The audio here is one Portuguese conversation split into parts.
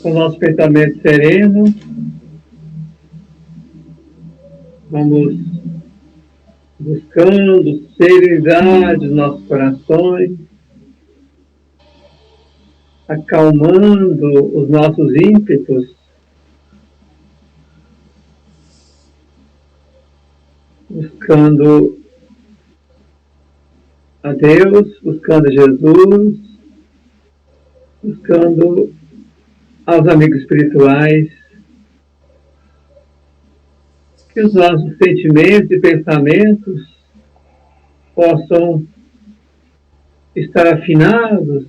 Com o nosso pensamento sereno, vamos buscando serenidade nos nossos corações, acalmando os nossos ímpetos, buscando a Deus, buscando a Jesus, buscando aos amigos espirituais, que os nossos sentimentos e pensamentos possam estar afinados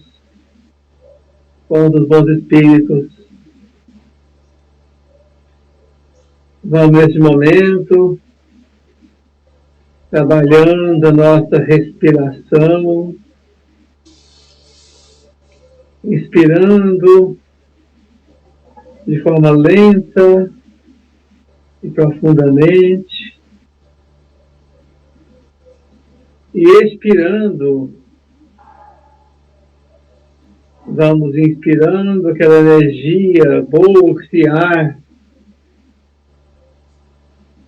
com os dos bons espíritos. Vamos, neste momento, trabalhando a nossa respiração, inspirando de forma lenta e profundamente, e expirando, vamos inspirando aquela energia boa, esse ar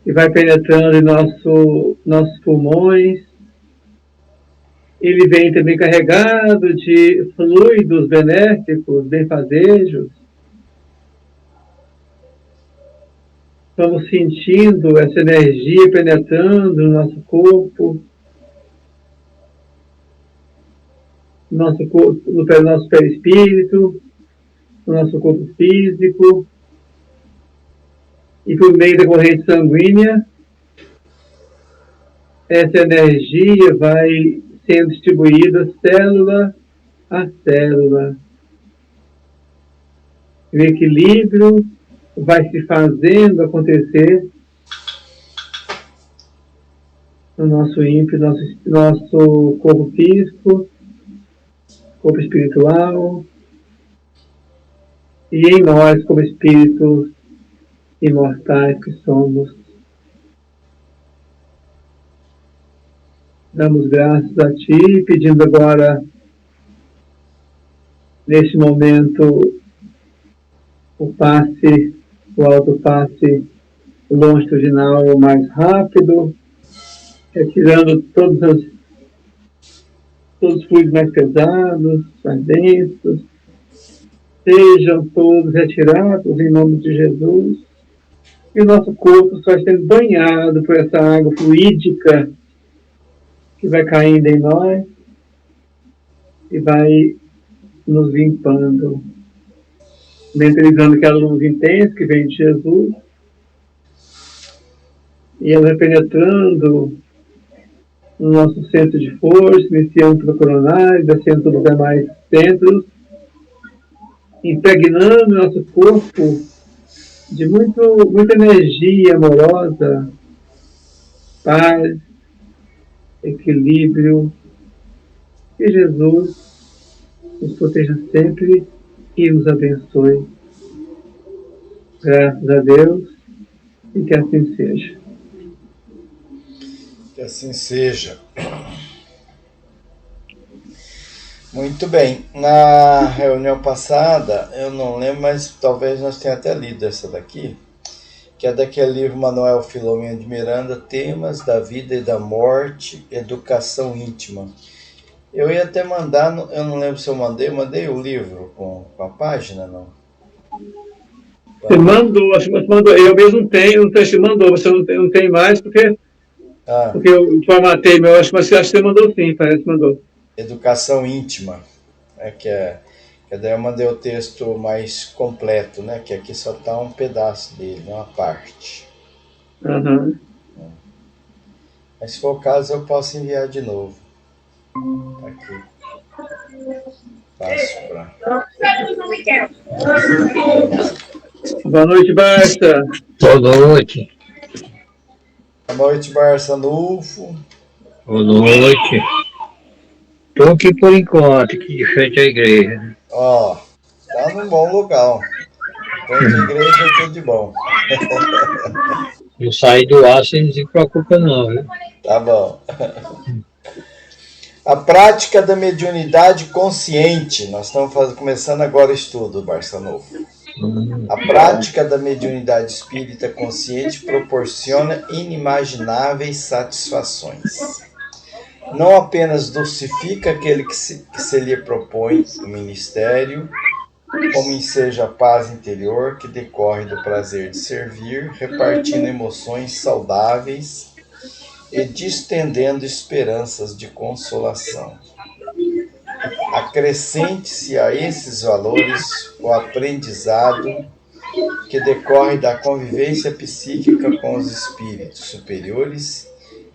que vai penetrando em nossos pulmões. Ele vem também carregado de fluidos benéficos, benfazejos. Vamos sentindo essa energia penetrando no nosso corpo, no nosso perispírito, no nosso corpo físico, e por meio da corrente sanguínea, essa energia vai sendo distribuída célula a célula. O equilíbrio vai se fazendo acontecer no nosso ímpeto, nosso corpo físico, corpo espiritual, e em nós, como espíritos imortais que somos. Damos graças a Ti, pedindo agora, neste momento, o autopasse longitudinal mais rápido, retirando todos os fluidos mais pesados, mais densos, sejam todos retirados em nome de Jesus, e o nosso corpo só sendo banhado por essa água fluídica que vai caindo em nós e vai nos limpando, mentalizando aquela luz intensa que vem de Jesus, e ela vai penetrando no nosso centro de força, iniciando pelo coronário, descendo pelos demais centros, impregnando nosso corpo de muita energia amorosa, paz, equilíbrio. Que Jesus nos proteja sempre e nos abençoe. Graças a Deus, e que assim seja. Que assim seja. Muito bem. Na reunião passada, eu não lembro, mas talvez nós tenhamos até lido essa daqui, que é daquele livro Manuel Filomeno de Miranda, Temas da Vida e da Morte, Educação Íntima. Eu ia até mandar, eu não lembro se eu mandei o livro com a página, não? Você mandou, acho que você mandou, eu mesmo tenho, não sei se mandou, você não tem mais, porque eu formatei meu, acho que você mandou sim, parece que mandou. Educação Íntima, que daí eu mandei o texto mais completo, né? Que aqui só está um pedaço dele, uma parte. Uhum. Mas se for o caso, eu posso enviar de novo. Aqui. Passo para. Boa noite, Barça. Boa noite. Boa noite, Barça Nufo. Boa noite. Estou aqui por enquanto, aqui de frente à igreja. Ó, tá num bom lugar. Frente à igreja é tudo de bom. Não sair do ar, você não se preocupa não, viu? Tá bom. A prática da mediunidade consciente. Nós estamos começando agora o estudo, Barça Novo. A prática da mediunidade espírita consciente proporciona inimagináveis satisfações. Não apenas dulcifica aquele que se lhe propõe o ministério, como enseja a paz interior que decorre do prazer de servir, repartindo emoções saudáveis e distendendo esperanças de consolação. Acrescente-se a esses valores o aprendizado que decorre da convivência psíquica com os espíritos superiores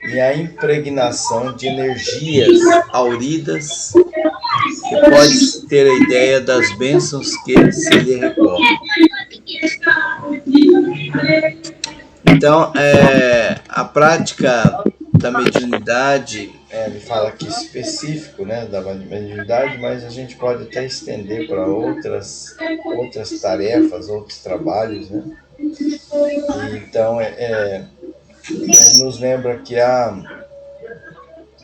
e a impregnação de energias auridas, que pode ter a ideia das bênçãos que se lhe recorrem. Então, a prática da mediunidade, ele fala aqui específico, né, da mediunidade, mas a gente pode até estender para outras tarefas, outros trabalhos, né? Então, nos lembra que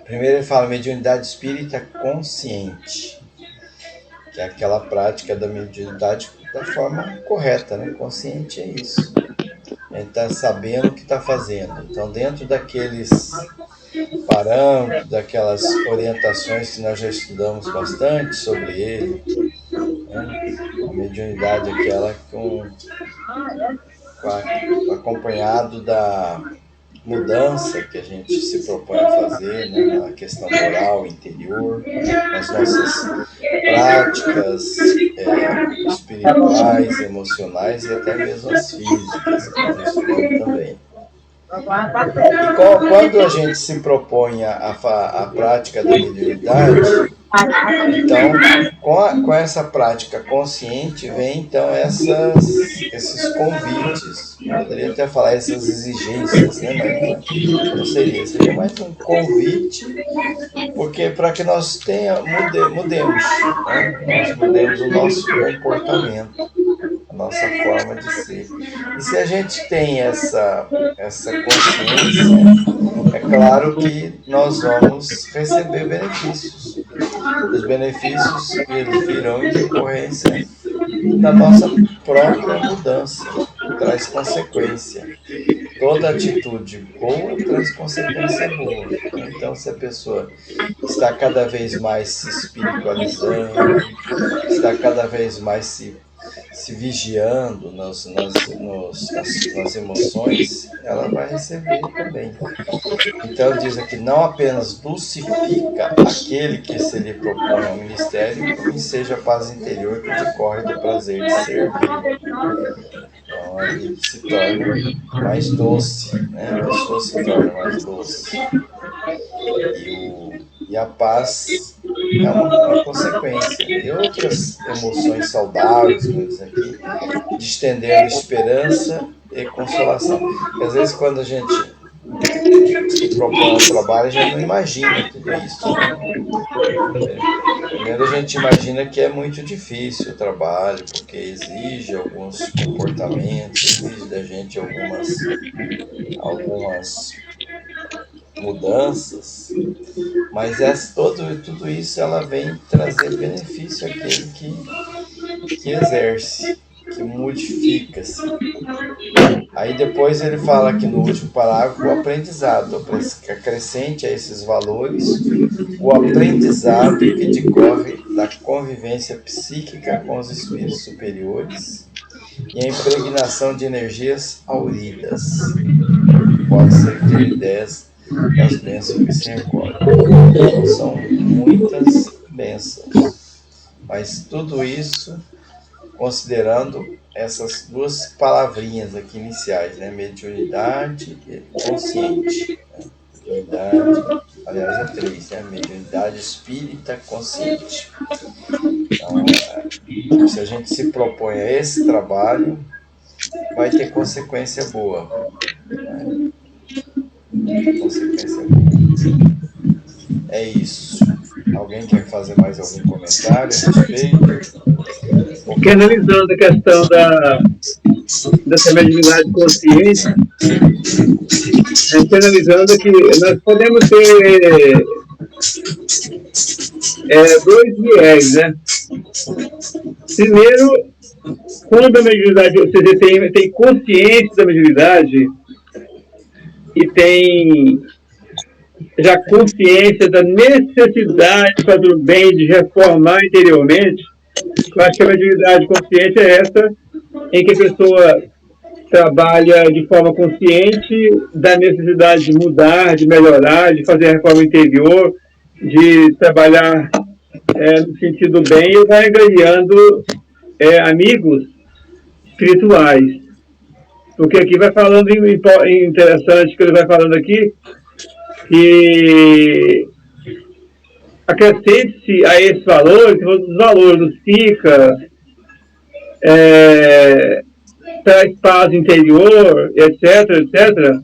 primeiro ele fala mediunidade espírita consciente, que é aquela prática da mediunidade da forma correta, né? Consciente é isso. Ele está sabendo o que está fazendo. Então, dentro daqueles parâmetros, daquelas orientações que nós já estudamos bastante sobre ele, né? A mediunidade é aquela acompanhado da mudança que a gente se propõe a fazer, né, na questão moral, interior, nas nossas práticas espirituais, emocionais e até mesmo as físicas, que nós estudamos também. E quando a gente se propõe a prática da mediunidade, então, com essa prática consciente, vem então esses convites, poderia até falar essas exigências, né? Mas não seria mais um convite, porque para que nós mudemos, né? Nós mudemos o nosso comportamento, a nossa forma de ser. E se a gente tem essa consciência, é claro que nós vamos receber benefícios. Os benefícios eles virão em decorrência da nossa própria mudança, traz consequência. Toda atitude boa traz consequência boa. Então, se a pessoa está cada vez mais se espiritualizando, está cada vez mais se vigiando nas emoções, ela vai receber também. Então diz aqui, não apenas dulcifica aquele que se lhe propõe ao ministério, como seja a paz interior que decorre do prazer de servir. Então ele se torna mais doce, né? A pessoa se torna mais doce. E a paz é uma consequência. E outras emoções saudáveis, como diz aqui, estendendo esperança e consolação. Porque às vezes quando a gente se propõe um trabalho, a gente não imagina tudo isso. Né? Primeiro a gente imagina que é muito difícil o trabalho, porque exige alguns comportamentos, exige da gente algumas mudanças, mas tudo isso ela vem trazer benefício àquele que exerce, que modifica-se. Aí depois ele fala aqui no último parágrafo o aprendizado, acrescente a esses valores o aprendizado que decorre da convivência psíquica com os espíritos superiores e a impregnação de energias auridas. Pode ser ter ideias das bênçãos que se recordam. Então, são muitas bênçãos. Mas tudo isso considerando essas duas palavrinhas aqui iniciais, né? Mediunidade e consciente. Mediunidade, aliás, é 3, né? Mediunidade espírita consciente. Então, se a gente se propõe a esse trabalho, vai ter consequência boa. Né? Consequência boa. É isso. Alguém quer fazer mais algum comentário a respeito? Porque analisando a questão dessa mediunidade consciente, a gente analisando que nós podemos ter dois viés, né? Primeiro, quando a mediunidade, você tem consciência da mediunidade e tem já consciência da necessidade de fazer o bem, de reformar interiormente, eu acho que a mediunidade consciente é essa, em que a pessoa trabalha de forma consciente da necessidade de mudar, de melhorar, de fazer a reforma interior, de trabalhar no sentido bem, e vai ganhando amigos espirituais. Porque aqui vai falando interessante, que ele vai falando aqui, que acrescente-se a esses valores, os valores do SICA, traz paz interior, etc., etc.,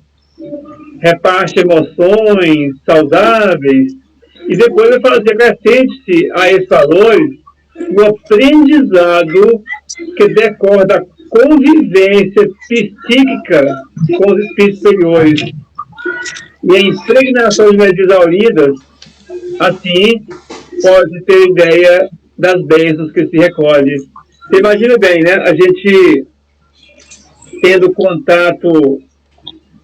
reparte emoções saudáveis, e depois vai falar assim, acrescente-se a esses valores o aprendizado que decorre da convivência psíquica com os espíritos superiores e a impregnação de medidas exauridas, assim pode ter ideia das bênçãos que se recolhe. Você imagina bem, né? A gente tendo contato,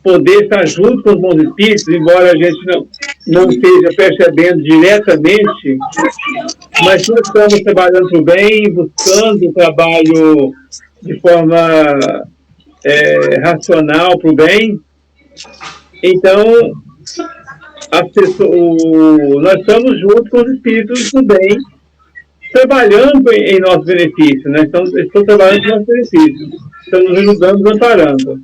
poder estar junto com os bons espíritos, embora a gente não esteja percebendo diretamente, mas nós estamos trabalhando para o bem, buscando o trabalho de forma racional para o bem. Então, nós estamos juntos com os espíritos do bem, trabalhando em nosso benefício, né? Estamos trabalhando em nosso benefício, estamos nos ajudando, nos amparando.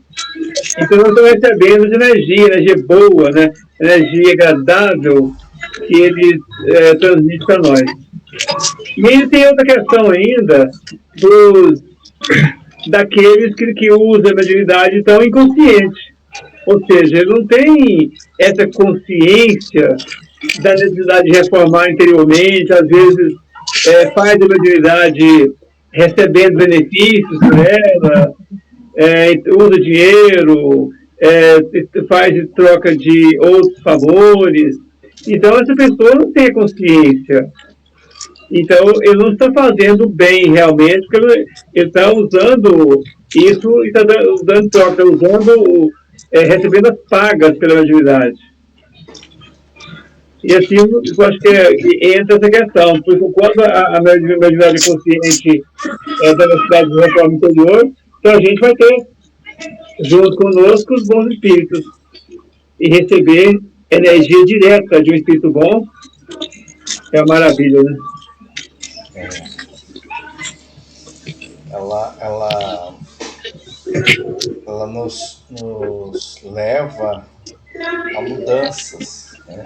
Então, nós estamos recebendo energia boa, né? Energia agradável que ele transmite para nós. E ele tem outra questão ainda daqueles que usam a mediunidade tão inconsciente. Ou seja, ele não tem essa consciência da necessidade de reformar interiormente, às vezes faz a mediunidade recebendo benefícios por ela, usa dinheiro, faz troca de outros favores. Então, essa pessoa não tem consciência. Então, ele não está fazendo bem realmente, porque ele está usando isso e está dando troca, recebendo as pagas pela mediunidade. E assim, eu acho que entra essa questão, porque quando a mediunidade consciente da necessidade de reforma interior, então a gente vai ter, junto conosco, os bons espíritos, e receber energia direta de um espírito bom, é uma maravilha, né? Ela nos leva a mudanças, né?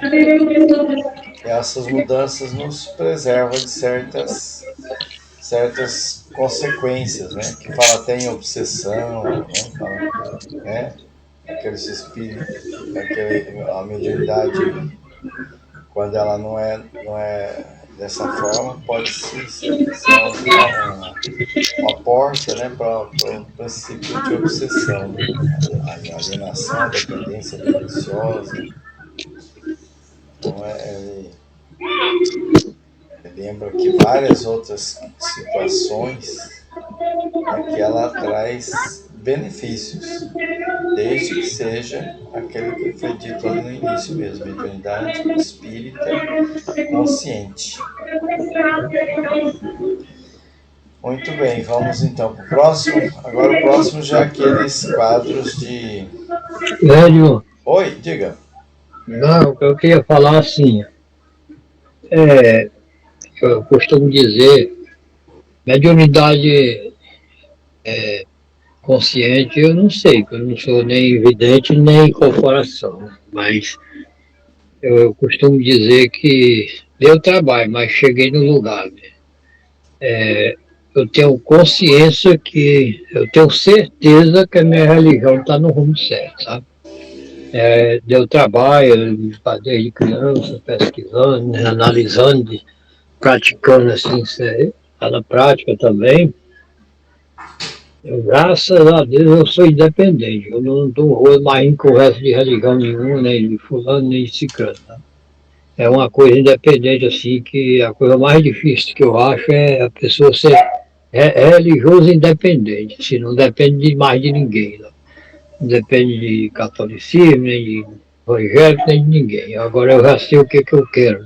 E essas mudanças nos preservam de certas consequências, né? Que fala até em obsessão, né? Fala, né? Aqueles espíritos, a mediunidade, quando ela não é dessa forma, pode ser uma porta, né, para o princípio de obsessão, né? A alienação, a dependência religiosa. Então, ele lembra que várias outras situações, né, que ela traz benefícios, desde que seja aquele que foi dito ali no início mesmo, mediunidade espírita consciente. Muito bem, vamos então para o próximo. Agora o próximo já é aqueles quadros de... Velho, Oi, diga. não, eu queria falar assim, eu costumo dizer, mediunidade consciente, eu não sei, porque eu não sou nem vidente nem corporação, mas eu costumo dizer que deu trabalho, mas cheguei no lugar. Eu tenho consciência eu tenho certeza que a minha religião está no rumo certo, sabe? Deu trabalho, desde criança, pesquisando, analisando, praticando assim, tá na prática também. Graças a Deus eu sou independente, eu não dou rolo mais com o resto de religião nenhuma, nem de fulano, nem de ciclano. Tá? É uma coisa independente assim, que a coisa mais difícil que eu acho é a pessoa ser é religioso independente, se não depende de mais de ninguém. Não depende de catolicismo, nem de evangélico, nem de ninguém. Agora eu já sei o que eu quero.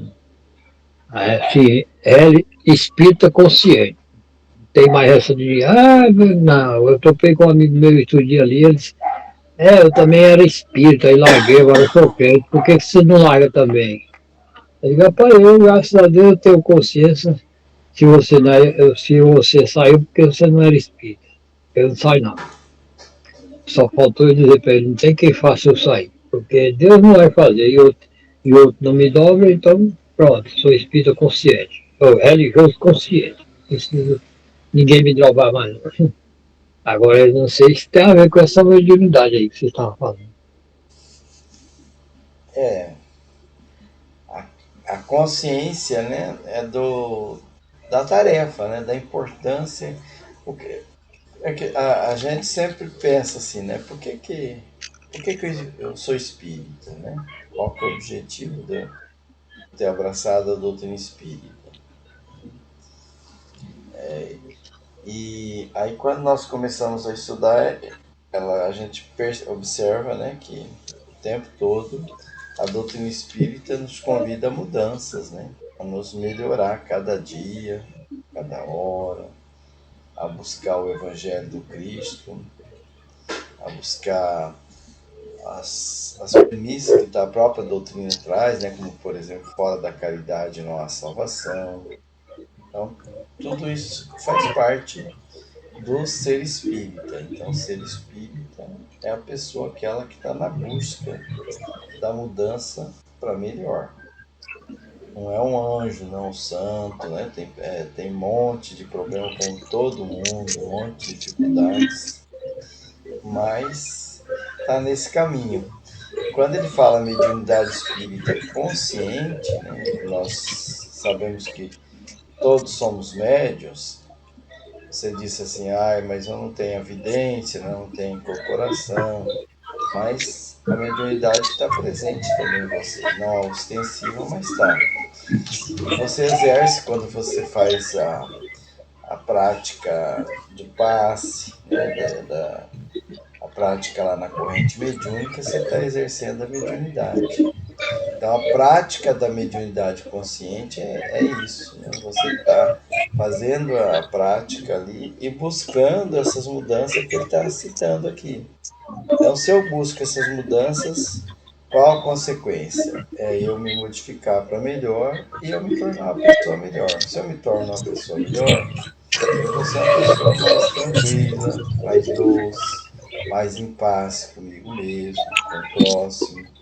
Assim, é espírita consciente. Tem mais essa de, não, eu topei com um amigo meu outro dia ali, ele disse, eu também era espírita, aí larguei, agora eu sou crente, por que você não larga também? Eu digo, rapaz, eu, graças a Deus, eu tenho consciência, se você, não é, se você saiu porque você não era espírita. Eu não saio não. Só faltou eu dizer para ele, não tem quem faça eu sair, porque Deus não vai fazer, e outro não me dobra, então pronto, sou espírita consciente, sou religioso consciente. Preciso ninguém me drobar mais. Agora eu não sei se tem a ver com essa mediunidade aí que você estava falando. É, a, a consciência, né, é da tarefa, né, da importância. O que, é que a gente sempre pensa assim, né, por que eu sou espírita, né? Qual que é o objetivo de ter abraçado a doutrina espírita? E aí quando nós começamos a estudar, a gente observa, né, que o tempo todo a doutrina espírita nos convida a mudanças, né, a nos melhorar cada dia, cada hora, a buscar o Evangelho do Cristo, a buscar as premissas que a própria doutrina traz, né, como por exemplo, fora da caridade não há salvação. Então, tudo isso faz parte do ser espírita. Então, ser espírita é a pessoa aquela que está na busca da mudança para melhor. Não é um anjo, não é um santo, né? Tem um monte de problema com todo mundo, um monte de dificuldades, mas está nesse caminho. Quando ele fala mediunidade espírita consciente, né? Nós sabemos que todos somos médiuns. Você disse assim, mas eu não tenho evidência, não tenho incorporação, mas a mediunidade está presente também em você, não é ostensiva, mas está. E você exerce quando você faz a prática do passe, né, a prática lá na corrente mediúnica, você está exercendo a mediunidade. Então, a prática da mediunidade consciente é isso, né? Você está fazendo a prática ali e buscando essas mudanças que ele está citando aqui. Então, se eu busco essas mudanças, qual a consequência? É eu me modificar para melhor e eu me tornar uma pessoa melhor. Se eu me torno uma pessoa melhor, eu vou ser uma pessoa mais tranquila, mais doce, mais em paz comigo mesmo, com o próximo.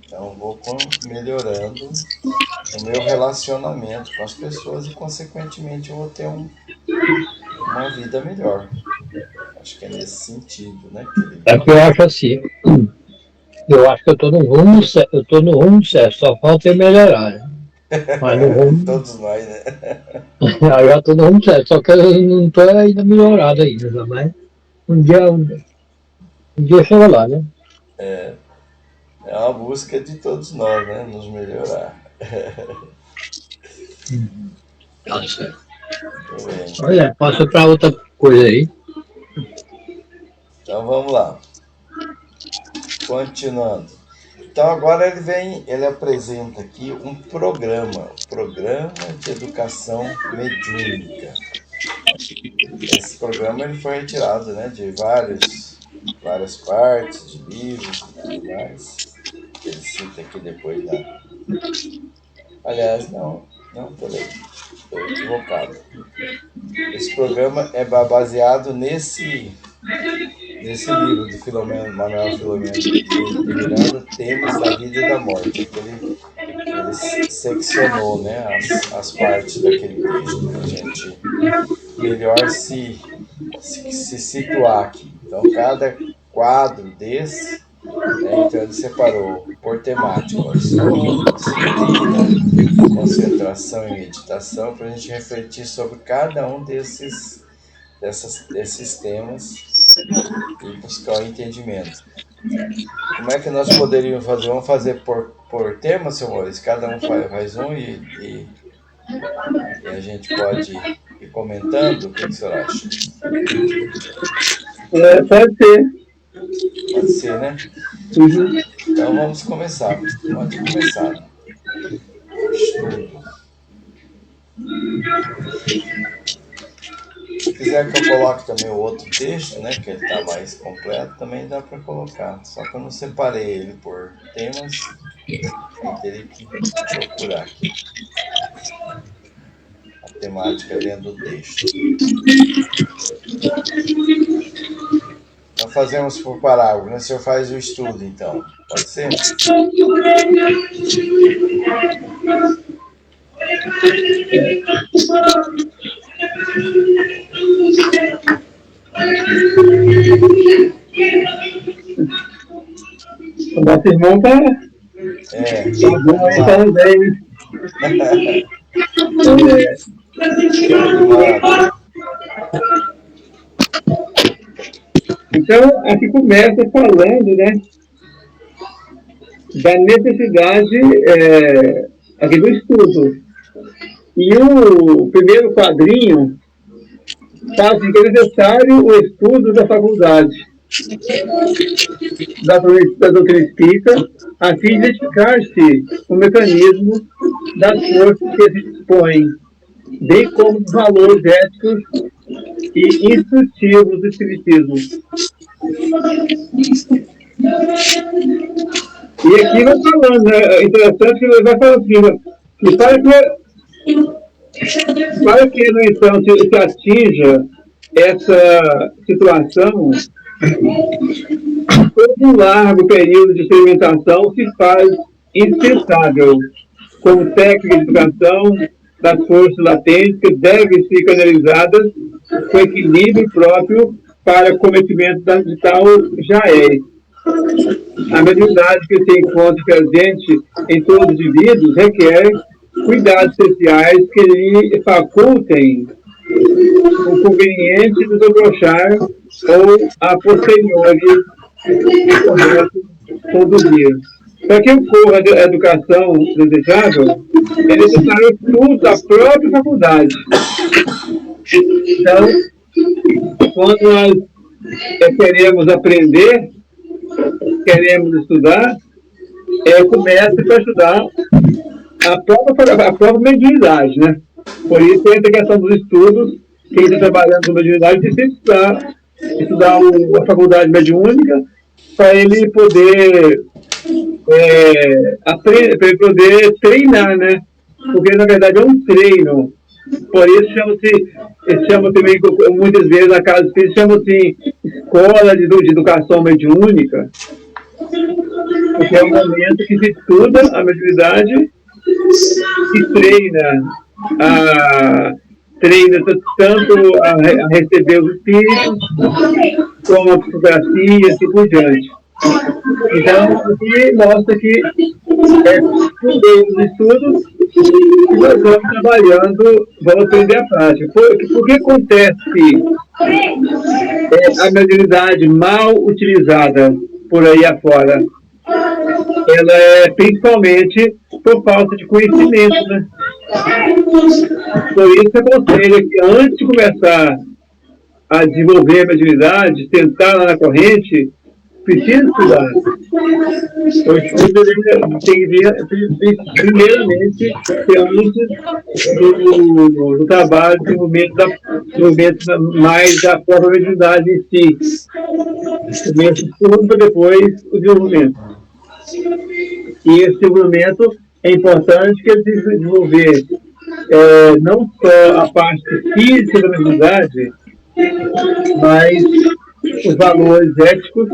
Então, vou melhorando o meu relacionamento com as pessoas e, consequentemente, eu vou ter uma vida melhor. Acho que é nesse sentido, né? Que ele... É que eu acho assim, eu acho que eu estou no rumo certo, eu estou no rumo certo, só falta eu melhorar, né? Mas no rumo, Todos nós, né? eu já estou no rumo certo, só que eu não estou ainda melhorado ainda, mas um dia chega lá, né? É uma busca de todos nós, né? Nos melhorar. Tá certo. Muito bem. Olha, passa para outra coisa aí. Então, vamos lá. Continuando. Então, agora ele apresenta aqui um programa de educação mediúnica. Esse programa ele foi retirado, né, de várias partes, de livros e tudo mais. Ele cita aqui depois da... Aliás, não, peraí, estou equivocado. Esse programa é baseado nesse livro do Manuel Filomeno de Miranda, Temas da Vida e da Morte. Ele seccionou, né, as partes daquele texto para a gente melhor se situar aqui. Então, cada quadro desse, né, então ele separou por temática, ó, estudo, disciplina, concentração e meditação, para a gente refletir sobre cada um desses temas e buscar o entendimento. Como é que nós poderíamos fazer? Vamos fazer por tema, seu Maurício? Cada um faz um e a gente pode e comentando? O que o senhor acha? Pode ser. Pode ser, né? Uhum. Então vamos começar. Pode começar. Estudo. Se quiser que eu coloque também o outro texto, né, que ele está mais completo, também dá para colocar. Só que eu não separei ele por temas, aí teria que procurar aqui a temática dentro do texto. Então fazemos por parágrafo, né? O senhor faz o estudo, então. Pode ser? O nosso irmão tá bom aí, tá bem, né? Então, aqui começa falando, né, da necessidade aqui do estudo. E o primeiro quadrinho fala assim, que é necessário o estudo da faculdade da doutrina espírita, a fim de identificar-se o mecanismo das forças que se dispõem, bem como os valores éticos e instrutivos do espiritismo. E aqui vai falando, é interessante que ele vai falando assim, que para que no então se atinja essa situação, todo um largo período de experimentação se faz indispensável, como técnica de educação das forças latentes que devem ser canalizadas com equilíbrio próprio para cometimento de tal já é. A mediunidade que se encontra presente em todos os indivíduos requer cuidados especiais que lhe facultem o conveniente desabrochar ou a posteriori conduzir. Para que ocorra a educação desejável, é necessário o estudo da própria faculdade. Então, quando nós queremos aprender, queremos estudar, começa para estudar a própria mediunidade, né? Por isso, entra a questão dos estudos, quem está trabalhando com mediunidade precisa estudar a faculdade mediúnica para ele poder aprender, para ele poder treinar, né? Porque, na verdade, é um treino. Por isso, chama também, muitas vezes, na casa espírita, chama-se escola de educação mediúnica, porque é um momento que se estuda a mediunidade e treina tanto a receber os espíritos, como a psicografia e assim por diante. Então, aqui mostra que os estudos e nós vamos trabalhando, vamos aprender a prática. Por que acontece a mediunidade mal utilizada por aí afora? Ela é principalmente por falta de conhecimento, né? Por isso eu aconselho que antes de começar a desenvolver a mediunidade, tentar lá na corrente, precisa estudar. O estudo tem que, primeiramente, ser antes do trabalho, desenvolvimento mais da própria mediunidade em si. Começa o estudo para depois o desenvolvimento. E esse desenvolvimento é importante que ele tenha que desenvolver não só a parte física da mediunidade, mas os valores éticos,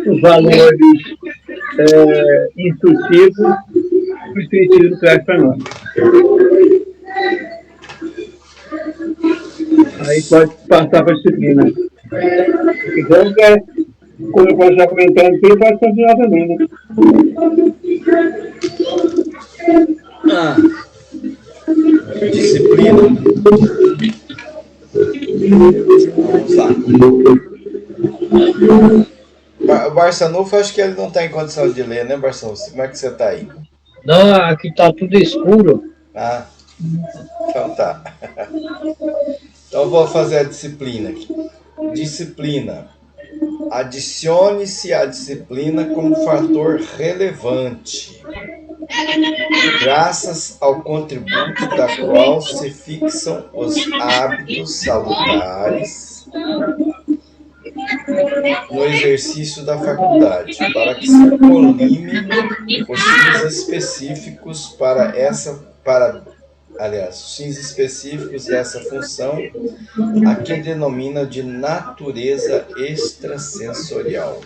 os valores instrutivos que o Espiritismo traz para nós. Aí pode passar para a disciplina. Então, como eu posso estar comentando aqui, pode continuar também, né? Disciplina. Vamos lá. Barçanufo, acho que ele não está em condição de ler, né, Barçanufo? Como é que você está aí? Não, aqui está tudo escuro. Então tá. Então vou fazer a disciplina aqui. Disciplina. Adicione-se à disciplina como fator relevante, graças ao contributo da qual se fixam os hábitos salutares no exercício da faculdade, para que se colime os fins específicos os fins específicos dessa função, a que denomina de natureza extrasensorial.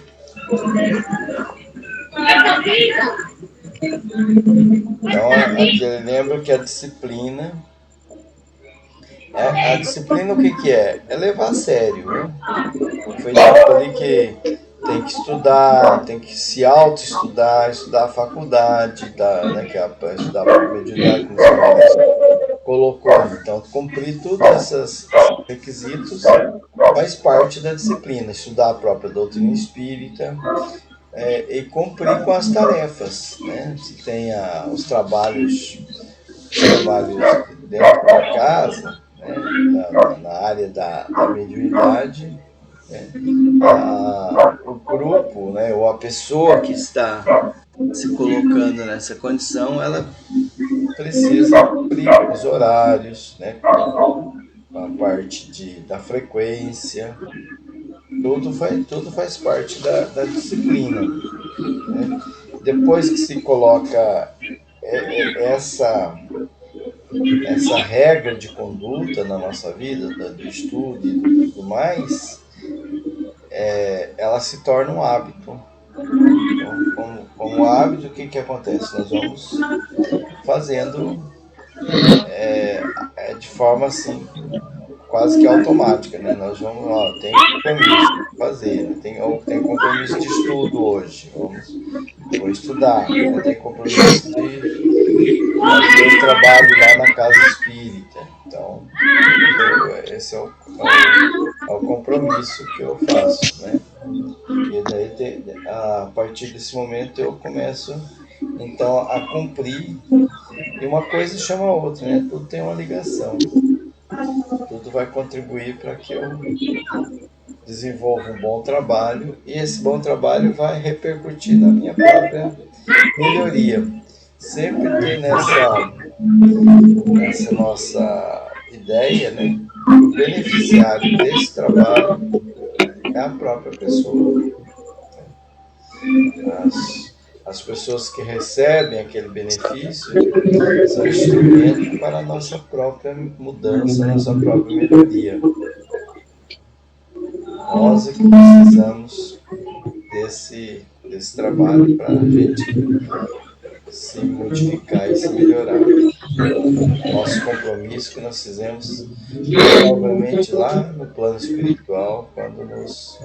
Então, lembra que a disciplina o que é? É levar a sério, né? Foi dito ali que tem que estudar, tem que se auto-estudar, estudar a faculdade, que é para estudar a mediunidade, como você colocou. Então, cumprir todos esses requisitos faz parte da disciplina. Estudar a própria doutrina espírita e cumprir com as tarefas, né? Se tem os trabalhos dentro da casa, né? na área da mediunidade, né? O grupo, né? Ou a pessoa que está se colocando nessa condição, ela precisa cumprir os horários, né? A parte da frequência, tudo faz parte da disciplina, né? Depois que se coloca essa regra de conduta na nossa vida, do estudo e tudo mais, ela se torna um hábito. Então, como hábito, o que acontece? Nós vamos fazendo de forma assim, quase que automática, né? Nós vamos, tem compromisso de fazer, né? Tem compromisso de estudo hoje, vou estudar, né? Tem compromisso de fazer o trabalho lá na casa espírita. Então, esse é o compromisso que eu faço, né? E daí, a partir desse momento, eu começo, então, a cumprir, e uma coisa chama a outra, né? Tudo tem uma ligação. Tudo vai contribuir para que eu desenvolva um bom trabalho, e esse bom trabalho vai repercutir na minha própria melhoria. Sempre tem nessa nossa ideia, né? O beneficiário desse trabalho é a própria pessoa. As pessoas que recebem aquele benefício são instrumento para a nossa própria mudança, a nossa própria melhoria. Nós é que precisamos desse trabalho para a gente se modificar e se melhorar. Nosso compromisso que nós fizemos provavelmente lá no plano espiritual, quando nos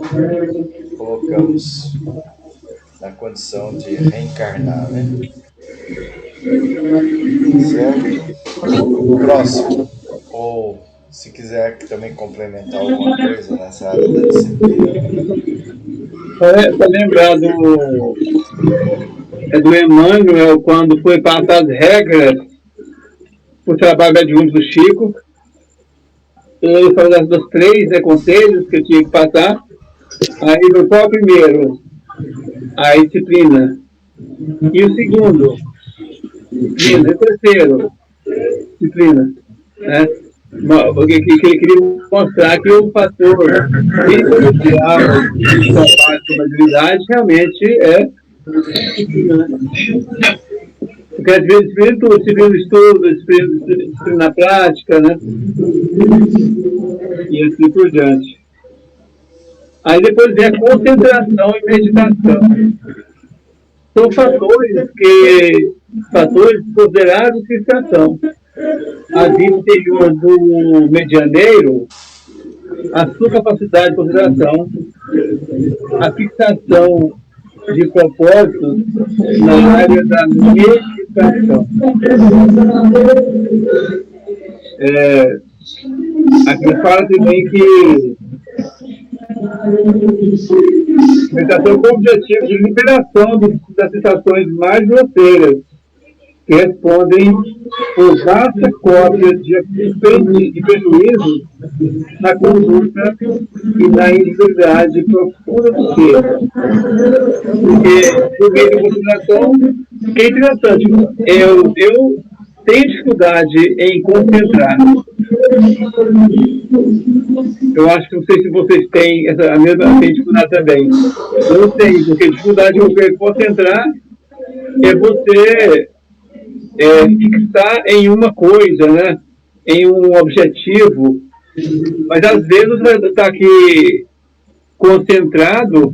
colocamos na condição de reencarnar, né? Certo? Próximo. Ou, se quiser também complementar alguma coisa nessa área da disciplina. Para lembrar do Emmanuel, quando foi passar as regras para o trabalho mediúnico do Chico. Ele falou dos 3 conselhos que eu tinha que passar. Aí, qual o primeiro? A disciplina. E o segundo? Disciplina. E o terceiro? Disciplina. Né? Porque ele queria mostrar que o fator inicial de trabalho com a mediunidade realmente é disciplina. Porque às vezes disciplina tudo, disciplina do estudo, disciplina na prática, né? E assim por diante. Aí depois vem a concentração e meditação. São fatores considerados de fixação. A vida interior do medianeiro, a sua capacidade de consideração, a fixação de propósitos na área da meditação. Aqui fala também que meditação com o objetivo de liberação das sensações mais grosseiras, que respondem por vasta cópia de prejuízos na conduta e na individualidade profunda do ser. Porque, por meio da concentração, que é interessante, eu tenho dificuldade em concentrar. Eu acho que não sei se vocês têm a mesma dificuldade também. Eu tenho, porque dificuldade de concentrar é você fixar em uma coisa, né? Em um objetivo, mas às vezes você vai estar aqui concentrado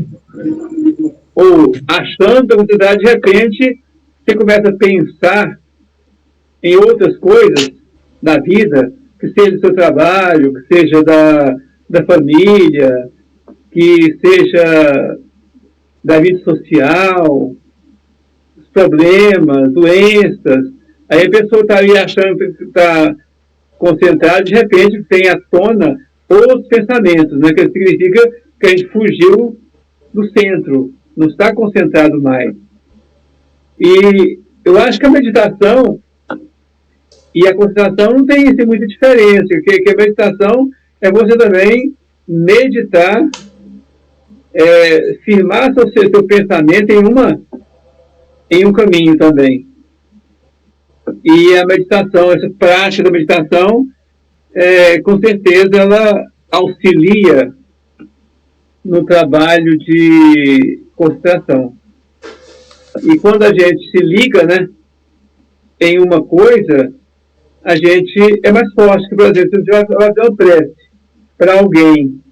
ou achando a concentrado, de repente você começa a pensar em outras coisas da vida, que seja do seu trabalho, que seja da família, que seja da vida social, problemas, doenças. Aí a pessoa está aí achando que está concentrada, de repente tem à tona outros pensamentos, né? Que significa que a gente fugiu do centro, não está concentrado mais. E eu acho que a meditação e a concentração não tem muita diferença, porque a meditação é você também meditar, firmar seu pensamento em um caminho também. E a meditação, essa prática da meditação, com certeza ela auxilia no trabalho de concentração. E quando a gente se liga, né, em uma coisa, a gente é mais forte. Por exemplo, se a gente vai fazer uma prece para alguém,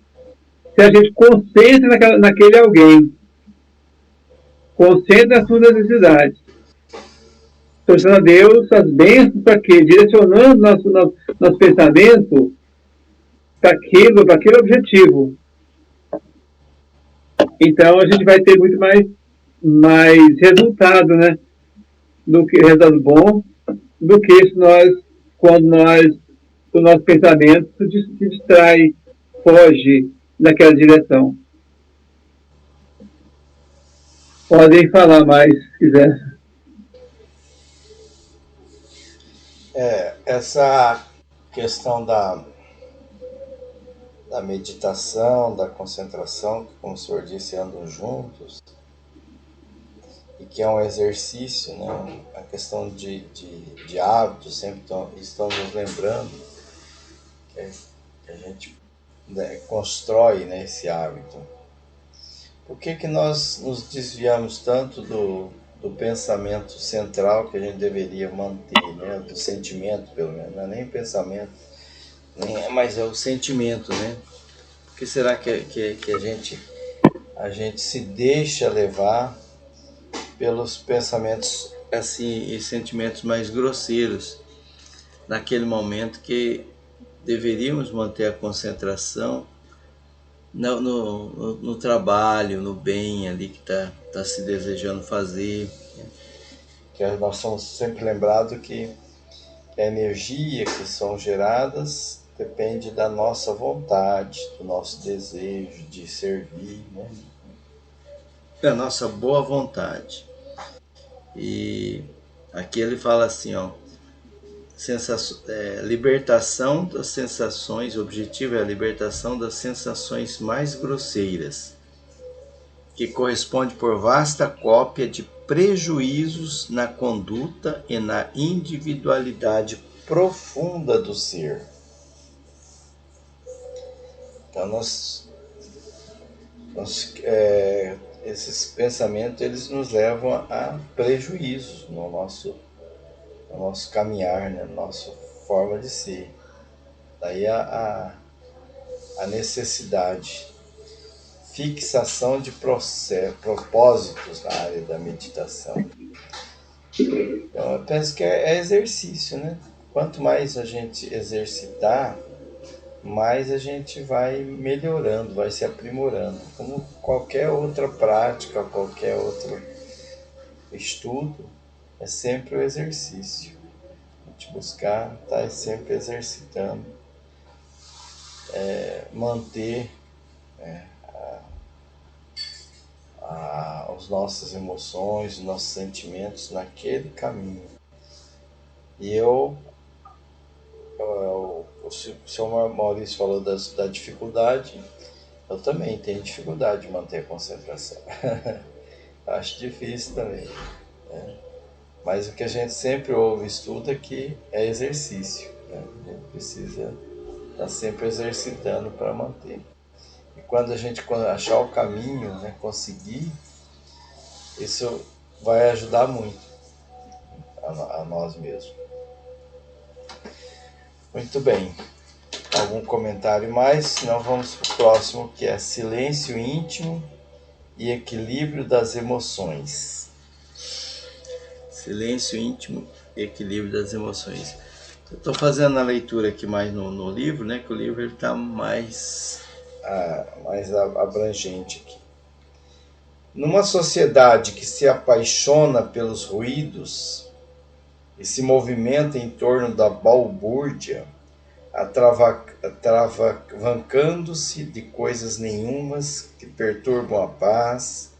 se a gente concentra naquele alguém, concentra nas suas necessidades, solicitando a Deus as bênçãos para quê? Direcionando nosso pensamento para aquele objetivo. Então a gente vai ter muito mais resultado, né? Resultado bom, do que se quando o nosso pensamento se distrai, foge naquela direção. Podem falar mais, se quiser. Essa questão da meditação, da concentração, que, como o senhor disse, andam juntos, e que é um exercício, né? A questão de hábitos sempre estão nos lembrando que a gente, né, constrói, né, esse hábito. Por que nós nos desviamos tanto do pensamento central que a gente deveria manter, né? Do sentimento, pelo menos, não é nem pensamento, mas é o sentimento, né? Por que será que a gente se deixa levar pelos pensamentos assim e sentimentos mais grosseiros naquele momento que deveríamos manter a concentração no trabalho, no bem ali que tá se desejando fazer? Que nós somos sempre lembrados que a energia que são geradas depende da nossa vontade, do nosso desejo de servir, né? Da nossa boa vontade. E aqui ele fala assim, ó, libertação das sensações, o objetivo é a libertação das sensações mais grosseiras, que corresponde por vasta cópia de prejuízos na conduta e na individualidade profunda do ser. Então esses pensamentos eles nos levam a prejuízos no nosso caminhar, né? Na nossa forma de ser. Daí a necessidade, fixação de propósitos na área da meditação. Então eu penso que é exercício, né? Quanto mais a gente exercitar, mais a gente vai melhorando, vai se aprimorando. Como qualquer outra prática, qualquer outro estudo, é sempre o exercício. A gente buscar estar sempre exercitando, manter as nossas emoções, os nossos sentimentos naquele caminho. E o senhor Maurício falou da dificuldade, eu também tenho dificuldade de manter a concentração. Acho difícil também. Mas o que a gente sempre ouve e estuda que é exercício, né? A gente precisa estar sempre exercitando para manter. E quando a gente achar o caminho, né, conseguir, isso vai ajudar muito a nós mesmos. Muito bem. Algum comentário mais? Senão vamos para o próximo, que é silêncio íntimo e equilíbrio das emoções. Silêncio íntimo e equilíbrio das emoções. Eu estou fazendo a leitura aqui mais no livro, né? Que o livro está mais abrangente aqui. Numa sociedade que se apaixona pelos ruídos e se movimenta em torno da balbúrdia, atravancando-se de coisas nenhumas que perturbam a paz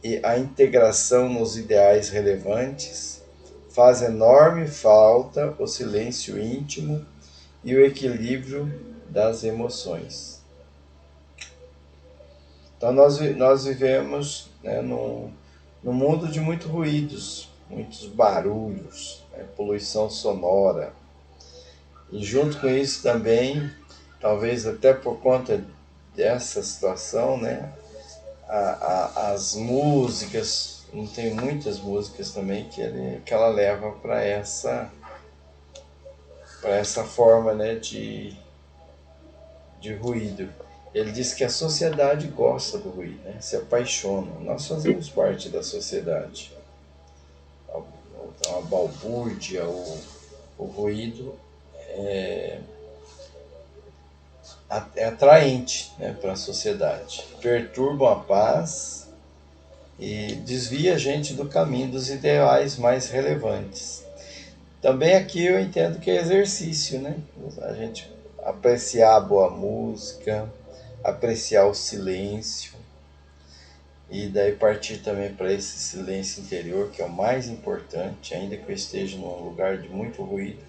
e a integração nos ideais relevantes, faz enorme falta o silêncio íntimo e o equilíbrio das emoções. Então nós vivemos, né, num mundo de muitos ruídos, muitos barulhos, né, poluição sonora. E junto com isso também, talvez até por conta dessa situação, né, as músicas, não tem muitas músicas também que ela leva para essa forma, né, de ruído. Ele diz que a sociedade gosta do ruído, né, se apaixona. Nós fazemos parte da sociedade. A balbúrdia, o ruído é atraente, né, para a sociedade. Perturbam a paz e desvia a gente do caminho dos ideais mais relevantes. Também aqui eu entendo que é exercício, né? A gente apreciar a boa música, apreciar o silêncio e daí partir também para esse silêncio interior, que é o mais importante, ainda que eu esteja num lugar de muito ruído,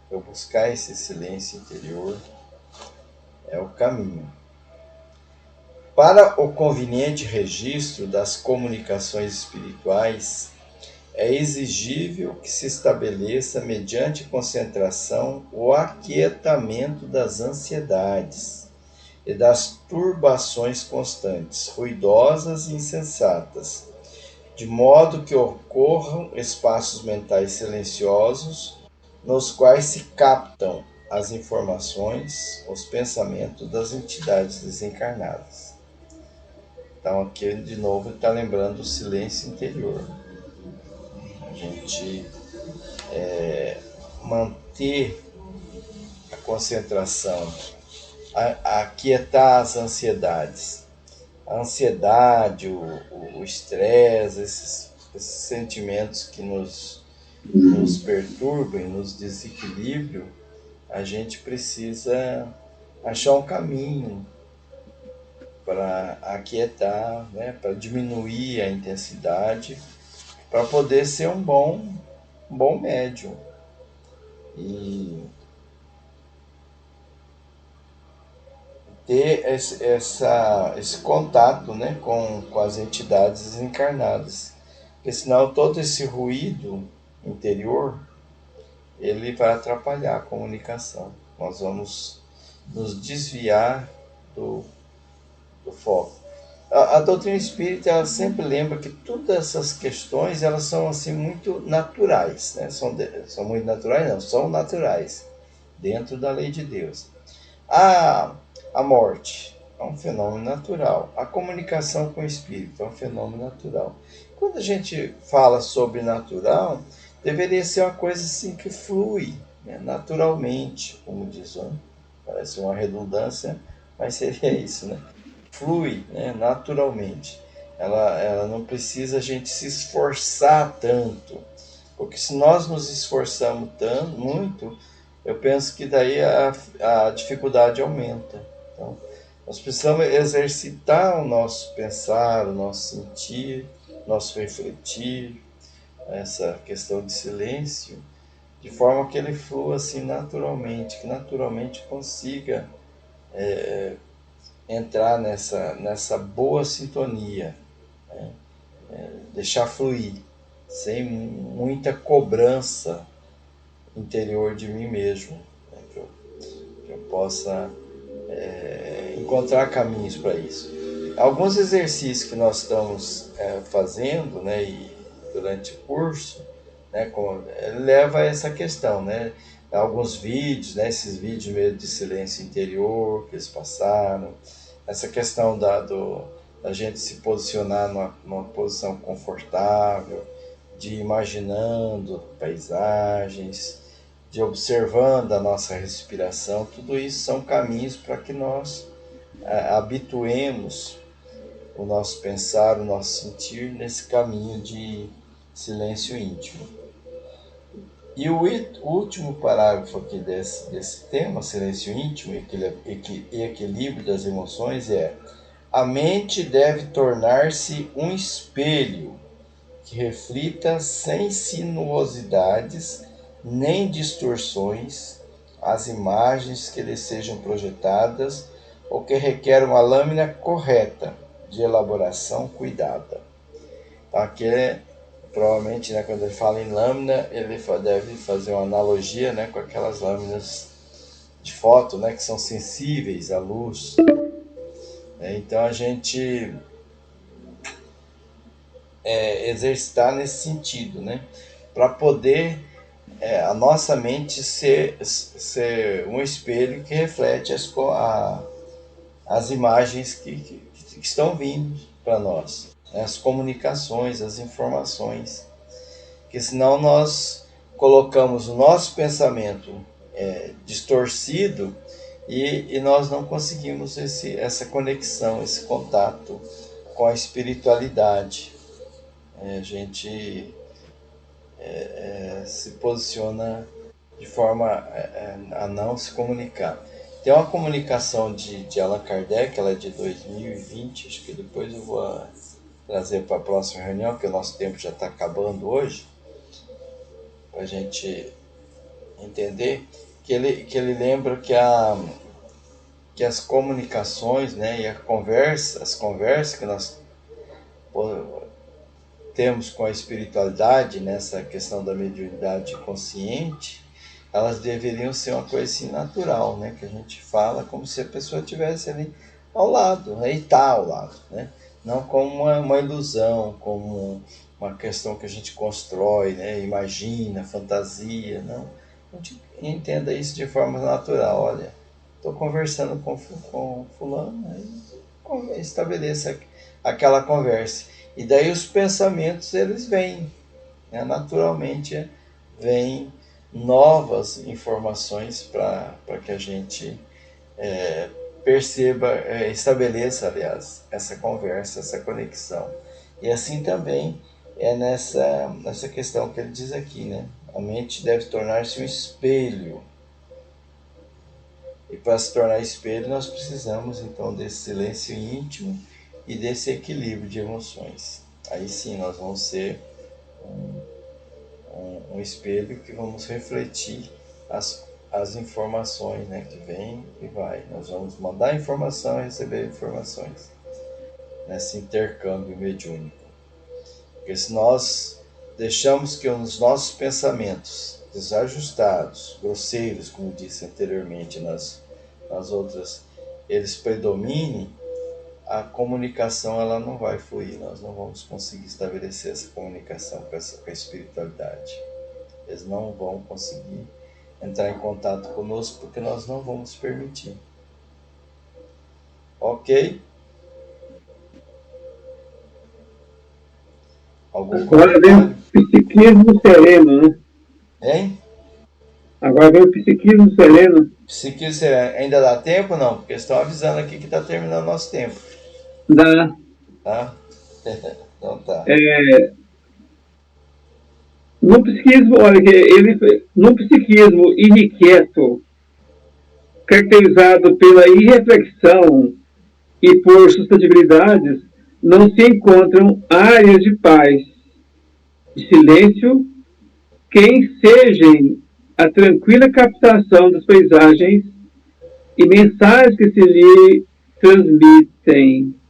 eu buscar esse silêncio interior é o caminho. Para o conveniente registro das comunicações espirituais, é exigível que se estabeleça, mediante concentração, o aquietamento das ansiedades e das turbações constantes, ruidosas e insensatas, de modo que ocorram espaços mentais silenciosos, nos quais se captam as informações, os pensamentos das entidades desencarnadas. Então aqui de novo está lembrando o silêncio interior. A gente manter a concentração, aquietar as ansiedades. A ansiedade, o estresse, esses sentimentos que nos perturbam, nos desequilibram, a gente precisa achar um caminho para aquietar, né, para diminuir a intensidade, para poder ser um bom médium. E ter esse contato, né, com as entidades desencarnadas. Porque senão todo esse ruído interior, ele vai atrapalhar a comunicação. Nós vamos nos desviar do foco. A doutrina espírita, ela sempre lembra que todas essas questões, elas são assim muito naturais, né? São muito naturais, não, são naturais, dentro da lei de Deus. A morte é um fenômeno natural. A comunicação com o espírito é um fenômeno natural. Quando a gente fala sobre natural, deveria ser uma coisa assim que flui, né, naturalmente, como diz, né? Parece uma redundância, mas seria isso, né? Flui, né, naturalmente. Ela não precisa a gente se esforçar tanto, porque se nós nos esforçamos muito, eu penso que daí a dificuldade aumenta. Então, nós precisamos exercitar o nosso pensar, o nosso sentir, nosso refletir, essa questão de silêncio, de forma que ele flua assim naturalmente, que naturalmente consiga entrar nessa boa sintonia, né? Deixar fluir, sem muita cobrança interior de mim mesmo, né? Que eu possa encontrar caminhos para isso. Alguns exercícios que nós estamos fazendo, né, e durante o curso, né, leva a essa questão, né? Alguns vídeos, né, esses vídeos mesmo de silêncio interior que eles passaram, essa questão da gente se posicionar numa posição confortável, de imaginando paisagens, de observando a nossa respiração, tudo isso são caminhos para que nós habituemos o nosso pensar, o nosso sentir nesse caminho de silêncio íntimo. E o último parágrafo aqui desse tema, silêncio íntimo e equilíbrio das emoções, é: a mente deve tornar-se um espelho que reflita sem sinuosidades nem distorções as imagens que lhe sejam projetadas ou que requer uma lâmina correta de elaboração cuidada. Então, aqui provavelmente, né, quando ele fala em lâmina, ele deve fazer uma analogia, né, com aquelas lâminas de foto, né, que são sensíveis à luz. Então a gente exercitar nesse sentido, né, para poder a nossa mente ser um espelho que reflete as imagens que estão vindo para nós, né, as comunicações, as informações, porque senão nós colocamos o nosso pensamento distorcido e nós não conseguimos essa conexão, esse contato com a espiritualidade. A gente se posiciona de forma a não se comunicar. Tem uma comunicação de Allan Kardec, ela é de 2020, acho que depois eu vou trazer para a próxima reunião, porque o nosso tempo já está acabando hoje, para a gente entender, que ele lembra que as comunicações, né, e as conversas que nós temos com a espiritualidade, nessa questão da mediunidade consciente, elas deveriam ser uma coisa assim natural, né? Que a gente fala como se a pessoa estivesse ali ao lado, né? E está ao lado, né? Não como uma ilusão, como uma questão que a gente constrói, né? Imagina, fantasia, não. A gente entenda isso de forma natural. Olha, estou conversando com fulano, aí estabeleça aquela conversa. E daí os pensamentos, eles vêm, né? Naturalmente vêm novas informações para que a gente perceba, estabeleça, aliás, essa conversa, essa conexão. E assim também é nessa questão que ele diz aqui, né? A mente deve tornar-se um espelho. E para se tornar espelho, nós precisamos então desse silêncio íntimo e desse equilíbrio de emoções. Aí sim nós vamos ser um espelho que vamos refletir as informações, né, que vem e vai. Nós vamos mandar informação e receber informações nesse intercâmbio mediúnico. Porque se nós deixamos que os nossos pensamentos desajustados, grosseiros, como disse anteriormente nas outras, eles predominem, a comunicação ela não vai fluir, nós não vamos conseguir estabelecer essa comunicação com a espiritualidade. Eles não vão conseguir entrar em contato conosco porque nós não vamos permitir. Ok? Agora vem o psiquismo sereno, né? Hein? Agora vem o psiquismo sereno. Psiquismo sereno. Ainda dá tempo? Não, porque estão avisando aqui que está terminando o nosso tempo. Dá. Tá? Então tá. No psiquismo, olha, no psiquismo irrequieto, caracterizado pela irreflexão e por suscetibilidades, não se encontram áreas de paz, de silêncio, que ensejem a tranquila captação das paisagens e mensagens que se lhe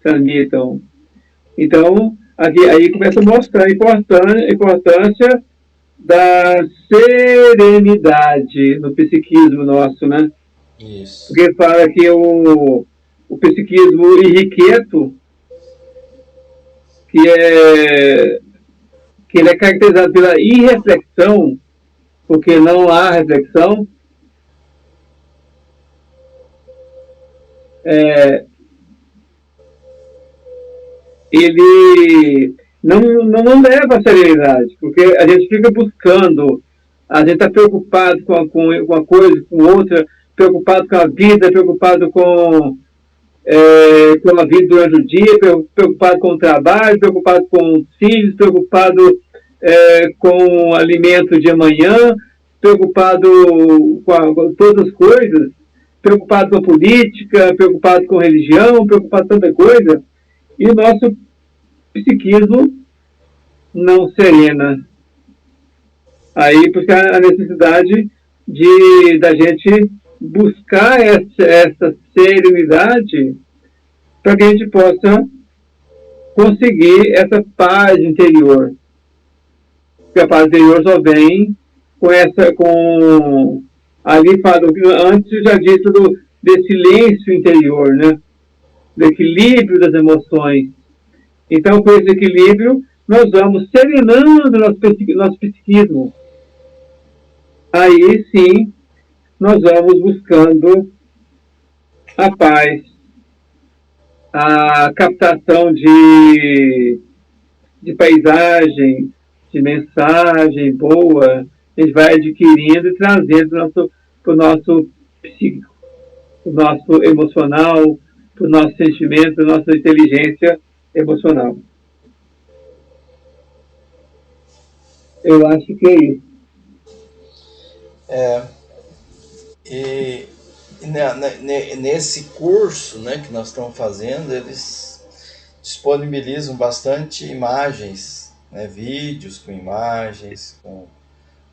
transmitam. Então, aí começa a mostrar a importância da serenidade no psiquismo nosso, né? Isso. Porque fala que o psiquismo irrequieto, que ele é caracterizado pela irreflexão, porque não há reflexão, ele não leva a serenidade, porque a gente fica buscando, a gente está preocupado com uma coisa, com outra, preocupado com a vida, preocupado com a vida durante o dia, preocupado com o trabalho, preocupado com os filhos, preocupado com o alimento de amanhã, preocupado com todas as coisas, preocupado com a política, preocupado com a religião, preocupado com tanta coisa, e o nosso psiquismo não serena. Aí, porque a necessidade da gente buscar essa serenidade para que a gente possa conseguir essa paz interior. Porque a paz interior só vem ali fala, antes eu já disse desse silêncio interior, né? Do equilíbrio das emoções. Então, com esse equilíbrio, nós vamos serenando nosso psiquismo. Aí, sim, nós vamos buscando a paz, a captação de paisagem, de mensagem boa, a gente vai adquirindo e trazendo para o nosso psíquico, para o nosso emocional, para o nosso sentimento, para a nossa inteligência emocional. Eu acho que é isso. E nesse curso, né, que nós estamos fazendo, eles disponibilizam bastante imagens, né, vídeos com imagens, com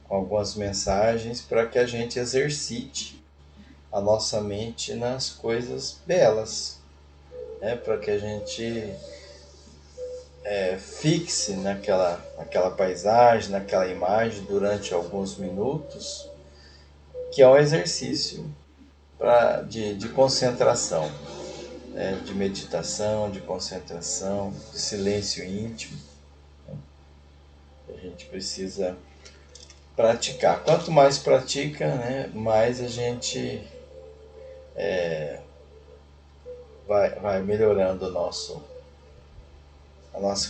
algumas mensagens, para que a gente exercite a nossa mente nas coisas belas, né, para que a gente fixe naquela paisagem, naquela imagem durante alguns minutos, que é um exercício de concentração, né, de meditação, de concentração, de silêncio íntimo, né? A gente precisa praticar. Quanto mais pratica, né, mais a gente vai melhorando a nossa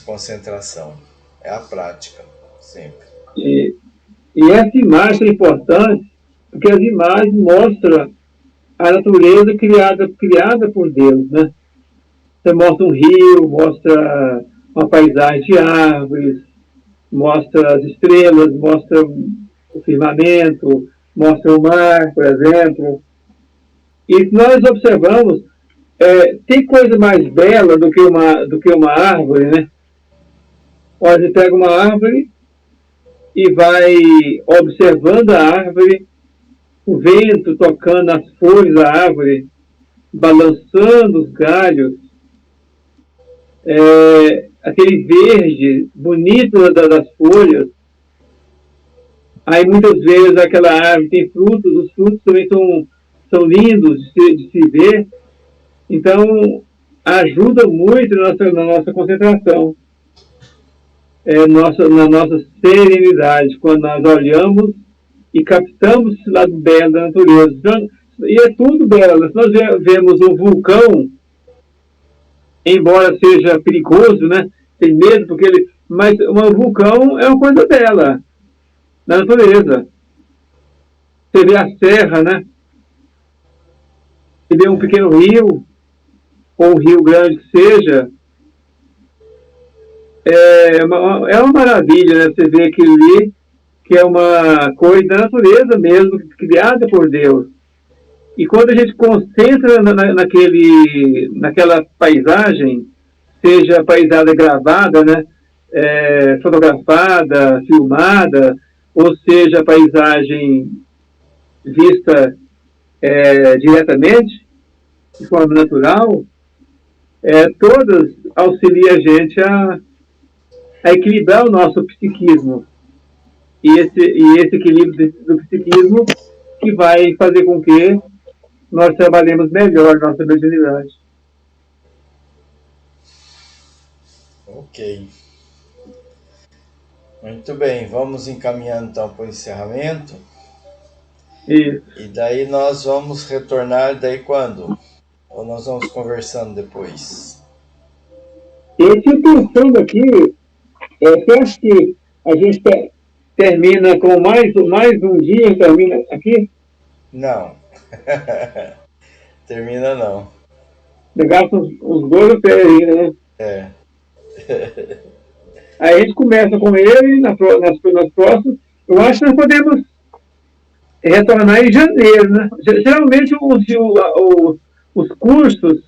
concentração. É a prática, sempre. E essa imagem é importante, porque as imagens mostram a natureza criada por Deus, né? Você mostra um rio, mostra uma paisagem de árvores, mostra as estrelas, mostra o firmamento, mostra o mar, por exemplo. E nós observamos, tem coisa mais bela do que uma árvore, né? Você pega uma árvore e vai observando a árvore, o vento tocando as folhas da árvore, balançando os galhos, aquele verde bonito das folhas. Aí muitas vezes aquela árvore tem frutos, os frutos também são lindos de se ver. Então, ajuda muito na nossa concentração, na nossa serenidade, quando nós olhamos e captamos esse lado belo da natureza. Então, e é tudo belo. Se nós vemos um vulcão, embora seja perigoso, né? Tem medo, mas um vulcão é uma coisa bela na natureza. Você vê a serra, né? Você vê um pequeno rio, ou um rio grande que seja, é uma maravilha, né? Você vê aquilo ali, que é uma coisa da natureza mesmo, criada por Deus. E quando a gente concentra naquela paisagem, seja a paisagem gravada, né? Fotografada, filmada, ou seja a paisagem vista diretamente, de forma natural, todas auxiliam a gente a equilibrar o nosso psiquismo. E esse equilíbrio do psiquismo que vai fazer com que nós trabalhemos melhor nossa mediunidade. Ok. Muito bem, vamos encaminhando então para o encerramento. Isso. E daí nós vamos retornar daí quando? Ou nós vamos conversando depois? Eu tinha pensando aqui, você acha que a gente termina com mais um dia, termina aqui? Não. Termina não. Gasta uns 2 ou 3 aí, né? É. Aí a gente começa com ele nas próximas. Eu acho que nós podemos retornar em janeiro, né? Geralmente os cursos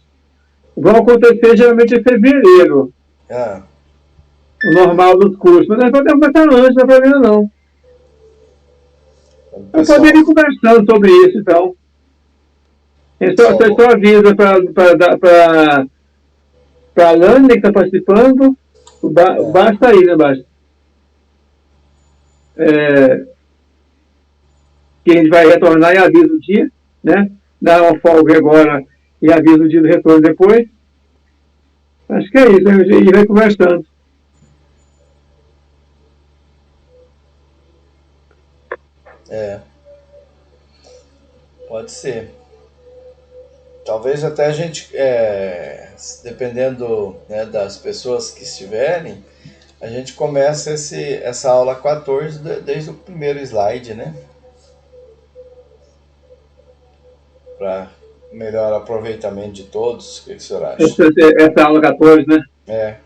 vão acontecer geralmente em fevereiro. Ah. O normal dos cursos. Mas nós podemos começar antes, não é problema não. Nós podemos ir conversando sobre isso, então. Você só avisa para a Lani que está participando, basta aí, né, basta. Que a gente vai retornar e avisa o dia, né? Dá uma folga agora e avisa o dia do retorno depois. Acho que é isso, a gente vai conversando. Pode ser. Talvez até a gente, dependendo, né, das pessoas que estiverem, a gente começa essa aula 14 desde o primeiro slide, né? Para melhor aproveitamento de todos. O que o senhor acha? Essa aula 14, né?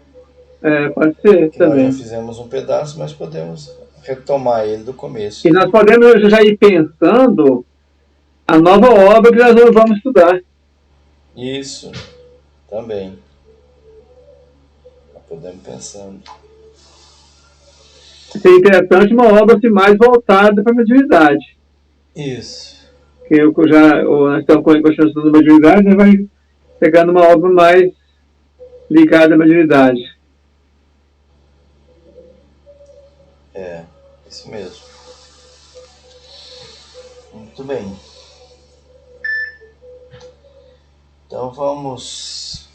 Pode ser que também. Nós já fizemos um pedaço, mas podemos retomar ele do começo. E nós podemos já ir pensando a nova obra que nós vamos estudar. Isso, também. Podemos pensando. Seria interessante uma obra assim, mais voltada para a mediunidade. Isso. Que nós estamos continuando a mediunidade, né, vai pegando uma obra mais ligada à mediunidade. Isso mesmo. Muito bem. Então vamos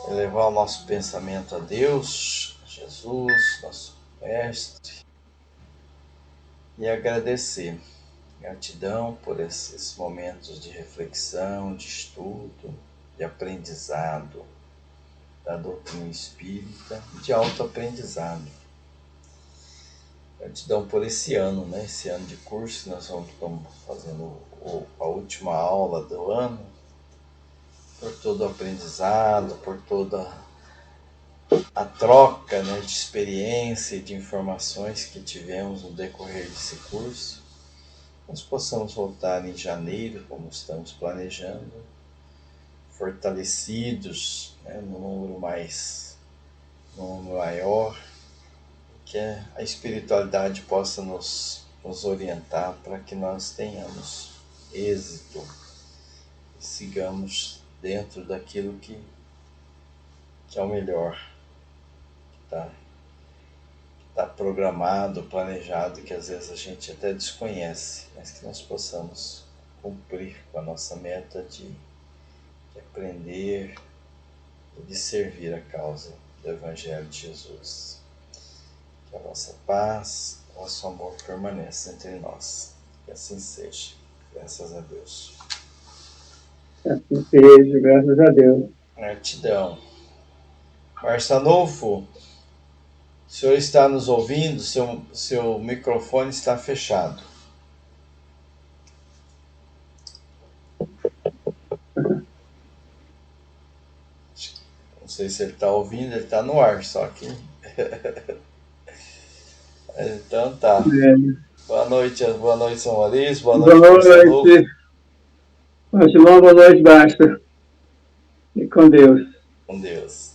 elevar o nosso pensamento a Deus, a Jesus, nosso Mestre, e agradecer. Gratidão por esses momentos de reflexão, de estudo, de aprendizado da doutrina espírita e de autoaprendizado. Gratidão por esse ano, né? Esse ano de curso, nós estamos fazendo a última aula do ano, por todo o aprendizado, por toda a troca, né, de experiência e de informações que tivemos no decorrer desse curso. Nós possamos voltar em janeiro, como estamos planejando, fortalecidos, né, num número maior, que a espiritualidade possa nos orientar para que nós tenhamos êxito e sigamos dentro daquilo que é o melhor, que está programado, planejado, que às vezes a gente até desconhece, mas que nós possamos cumprir com a nossa meta de aprender e de servir a causa do Evangelho de Jesus. Que a vossa paz, o vosso amor permaneça entre nós. Que assim seja. Graças a Deus. Assim seja, graças a Deus. Gratidão. Marçanufo, o senhor está nos ouvindo? Seu microfone está fechado. Não sei se ele está ouvindo, ele está no ar, só que... Então tá. Boa noite, São Maurício, boa noite, Marçanufo. Boa noite, basta. E com Deus. Com Deus.